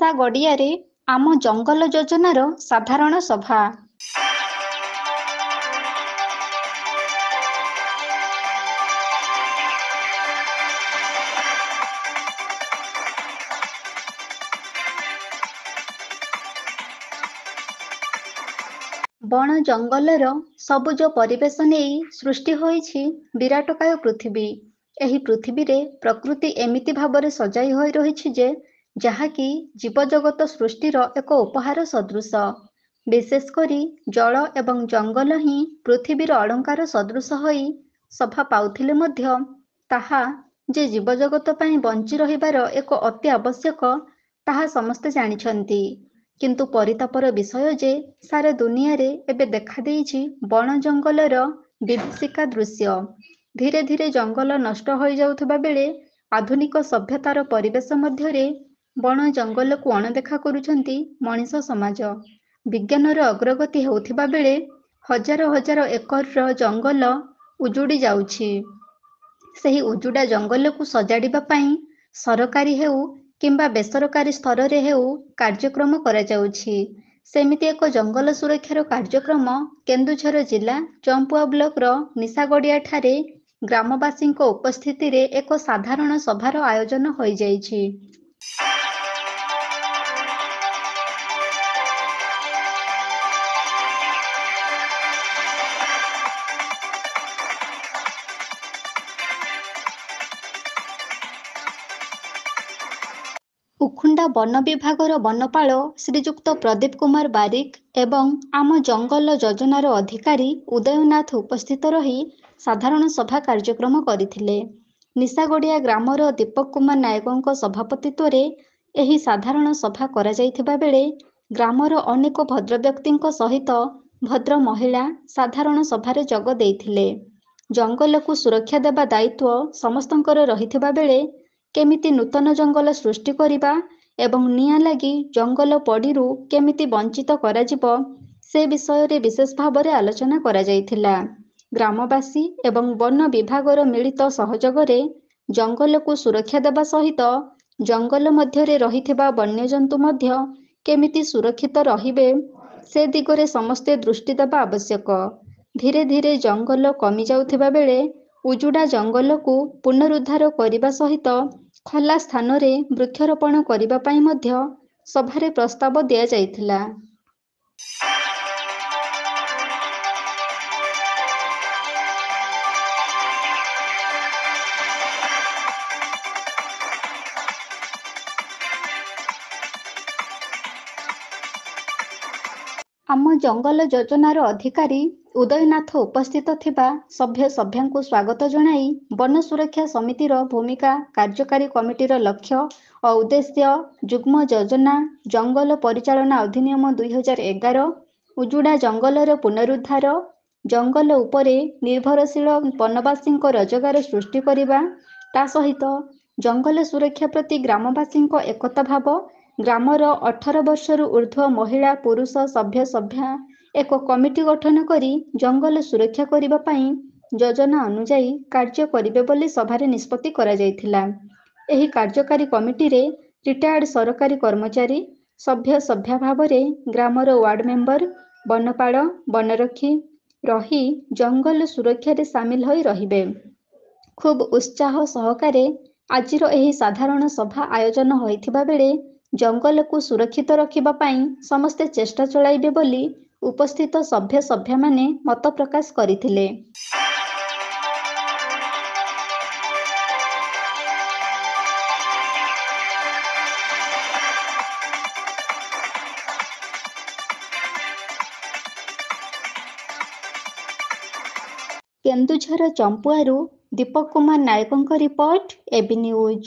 ନିଶା ଗଡ଼ିଆରେ ଆମ ଜଙ୍ଗଲ ଯୋଜନାର ସାଧାରଣ ସଭା। ବଣ ଜଙ୍ଗଲର ସବୁଜ ପରିବେଶ ନେଇ ସୃଷ୍ଟି ହୋଇଛି ବିରାଟକାୟ ପୃଥିବୀ। ଏହି ପୃଥିବୀରେ ପ୍ରକୃତି ଏମିତି ଭାବରେ ସଜାଇ ହୋଇ ରହିଛି ଯେ ଯାହାକି ଜୀବଜଗତ ସୃଷ୍ଟିର ଏକ ଉପହାର ସଦୃଶ। ବିଶେଷ କରି ଜଳ ଏବଂ ଜଙ୍ଗଲ ହିଁ ପୃଥିବୀର ଅଳଙ୍କାର ସଦୃଶ ହୋଇ ଶୋଭା ପାଉଥିଲେ ମଧ୍ୟ ତାହା ଯେ ଜୀବଜଗତ ପାଇଁ ବଞ୍ଚି ରହିବାର ଏକ ଅତି ଆବଶ୍ୟକ ତାହା ସମସ୍ତେ ଜାଣିଛନ୍ତି। କିନ୍ତୁ ପରିତାପର ବିଷୟ ଯେ ସାରା ଦୁନିଆରେ ଏବେ ଦେଖାଦେଇଛି ବଣ ଜଙ୍ଗଲର ବିଭୀଷିକା ଦୃଶ୍ୟ। ଧୀରେ ଧୀରେ ଜଙ୍ଗଲ ନଷ୍ଟ ହୋଇଯାଉଥିବା ବେଳେ ଆଧୁନିକ ସଭ୍ୟତାର ପରିବେଶ ମଧ୍ୟରେ ବଣ ଜଙ୍ଗଲକୁ ଅଣଦେଖା କରୁଛନ୍ତି ମଣିଷ ସମାଜ। ବିଜ୍ଞାନର ଅଗ୍ରଗତି ହେଉଥିବା ବେଳେ ହଜାର ହଜାର ଏକରର ଜଙ୍ଗଲ ଉଜୁଡ଼ି ଯାଉଛି। ସେହି ଉଜୁଡ଼ା ଜଙ୍ଗଲକୁ ସଜାଡ଼ିବା ପାଇଁ ସରକାରୀ ହେଉ କିମ୍ବା ବେସରକାରୀ ସ୍ତରରେ ହେଉ କାର୍ଯ୍ୟକ୍ରମ କରାଯାଉଛି। ସେମିତି ଏକ ଜଙ୍ଗଲ ସୁରକ୍ଷାର କାର୍ଯ୍ୟକ୍ରମ କେନ୍ଦୁଝର ଜିଲ୍ଲା ଚମ୍ପୁଆ ବ୍ଲକର ନିଶାଗଡ଼ିଆଠାରେ ଗ୍ରାମବାସୀଙ୍କ ଉପସ୍ଥିତିରେ ଏକ ସାଧାରଣ ସଭାର ଆୟୋଜନ ହୋଇଯାଇଛି। ଉଖୁଣ୍ଡା ବନ ବିଭାଗର ବନପାଳ ଶ୍ରୀଯୁକ୍ତ ପ୍ରଦୀପ କୁମାର ବାରିକ ଏବଂ ଆମ ଜଙ୍ଗଲ ଯୋଜନାର ଅଧିକାରୀ ଉଦୟନାଥ ଉପସ୍ଥିତ ରହି ସାଧାରଣ ସଭା କାର୍ଯ୍ୟକ୍ରମ କରିଥିଲେ। ନିଶାଗଡ଼ିଆ ଗ୍ରାମର ଦୀପକ କୁମାର ନାୟକଙ୍କ ସଭାପତିତ୍ୱରେ ଏହି ସାଧାରଣ ସଭା କରାଯାଇଥିବା ବେଳେ ଗ୍ରାମର ଅନେକ ଭଦ୍ରବ୍ୟକ୍ତିଙ୍କ ସହିତ ଭଦ୍ର ମହିଳା ସାଧାରଣ ସଭାରେ ଯୋଗ ଦେଇଥିଲେ। ଜଙ୍ଗଲକୁ ସୁରକ୍ଷା ଦେବା ଦାୟିତ୍ୱ ସମସ୍ତଙ୍କର ରହିଥିବା ବେଳେ କେମିତି ନୂତନ ଜଙ୍ଗଲ ସୃଷ୍ଟି କରିବା ଏବଂ ନିଆଁ ଲାଗି ଜଙ୍ଗଲ ପୋଡ଼ିରୁ କେମିତି ବଞ୍ଚିତ କରାଯିବ ସେ ବିଷୟରେ ବିଶେଷ ଭାବରେ ଆଲୋଚନା କରାଯାଇଥିଲା। ଗ୍ରାମବାସୀ ଏବଂ ବନ ବିଭାଗର ମିଳିତ ସହଯୋଗରେ ଜଙ୍ଗଲକୁ ସୁରକ୍ଷା ଦେବା ସହିତ ଜଙ୍ଗଲ ମଧ୍ୟରେ ରହିଥିବା ବନ୍ୟଜନ୍ତୁ ମଧ୍ୟ କେମିତି ସୁରକ୍ଷିତ ରହିବେ ସେ ଦିଗରେ ସମସ୍ତେ ଦୃଷ୍ଟି ଦେବା ଆବଶ୍ୟକ। ଧୀରେ ଧୀରେ ଜଙ୍ଗଲ କମି ଯାଉଥିବା ବେଳେ ଉଜୁଡ଼ା ଜଙ୍ଗଲକୁ ପୁନରୁଦ୍ଧାର କରିବା ସହିତ ଖୋଲା ସ୍ଥାନରେ ବୃକ୍ଷରୋପଣ କରିବା ପାଇଁ ମଧ୍ୟ ସଭାରେ ପ୍ରସ୍ତାବ ଦିଆଯାଇଥିଲା। ଆମ ଜଙ୍ଗଲ ଯୋଜନାର ଅଧିକାରୀ ଉଦୟନାଥ ଉପସ୍ଥିତ ଥିବା ସଭ୍ୟ ସଭ୍ୟାଙ୍କୁ ସ୍ୱାଗତ ଜଣାଇ ବନ ସୁରକ୍ଷା ସମିତିର ଭୂମିକା, କାର୍ଯ୍ୟକାରୀ କମିଟିର ଲକ୍ଷ୍ୟ ଓ ଉଦ୍ଦେଶ୍ୟ, ଯୁଗ୍ମ ଯୋଜନା, ଜଙ୍ଗଲ ପରିଚାଳନା ଅଧିନିୟମ 2011, ଉଜୁଡ଼ା ଜଙ୍ଗଲର ପୁନରୁଦ୍ଧାର, ଜଙ୍ଗଲ ଉପରେ ନିର୍ଭରଶୀଳ ବନବାସୀଙ୍କ ରୋଜଗାର ସୃଷ୍ଟି କରିବା, ତା ସହିତ ଜଙ୍ଗଲ ସୁରକ୍ଷା ପ୍ରତି ଗ୍ରାମବାସୀଙ୍କ ଏକତା ଭାବ, ଗ୍ରାମର 18 ବର୍ଷରୁ ଊର୍ଦ୍ଧ୍ୱ ମହିଳା ପୁରୁଷ ସଭ୍ୟ ସଭ୍ୟା ଏକ କମିଟି ଗଠନ କରି ଜଙ୍ଗଲ ସୁରକ୍ଷା କରିବା ପାଇଁ ଯୋଜନା ଅନୁଯାୟୀ କାର୍ଯ୍ୟ କରିବେ ବୋଲି ସଭାରେ ନିଷ୍ପତ୍ତି କରାଯାଇଥିଲା। ଏହି କାର୍ଯ୍ୟକାରୀ କମିଟିରେ ରିଟାୟାର୍ଡ ସରକାରୀ କର୍ମଚାରୀ, ସଭ୍ୟ ସଭ୍ୟା ଭାବରେ ଗ୍ରାମର ୱାର୍ଡ ମେମ୍ବର, ବନପାଳ, ବନରକ୍ଷୀ ରହି ଜଙ୍ଗଲ ସୁରକ୍ଷାରେ ସାମିଲ ହୋଇ ରହିବେ। ଖୁବ୍ ଉତ୍ସାହ ସହକାରେ ଆଜିର ଏହି ସାଧାରଣ ସଭା ଆୟୋଜନ ହୋଇଥିବା ବେଳେ ଜଙ୍ଗଲକୁ ସୁରକ୍ଷିତ ରଖିବା ପାଇଁ ସମସ୍ତେ ଚେଷ୍ଟା ଚଳାଇବେ ବୋଲି ଉପସ୍ଥିତ ସଭ୍ୟ ସଭ୍ୟାମାନେ ମତ ପ୍ରକାଶ କରିଥିଲେ। କେନ୍ଦୁଝର ଚମ୍ପୁଆରୁ ଦୀପକ କୁମାର ନାୟକଙ୍କ ରିପୋର୍ଟ, এবি ନ୍ୟୁଜ୍।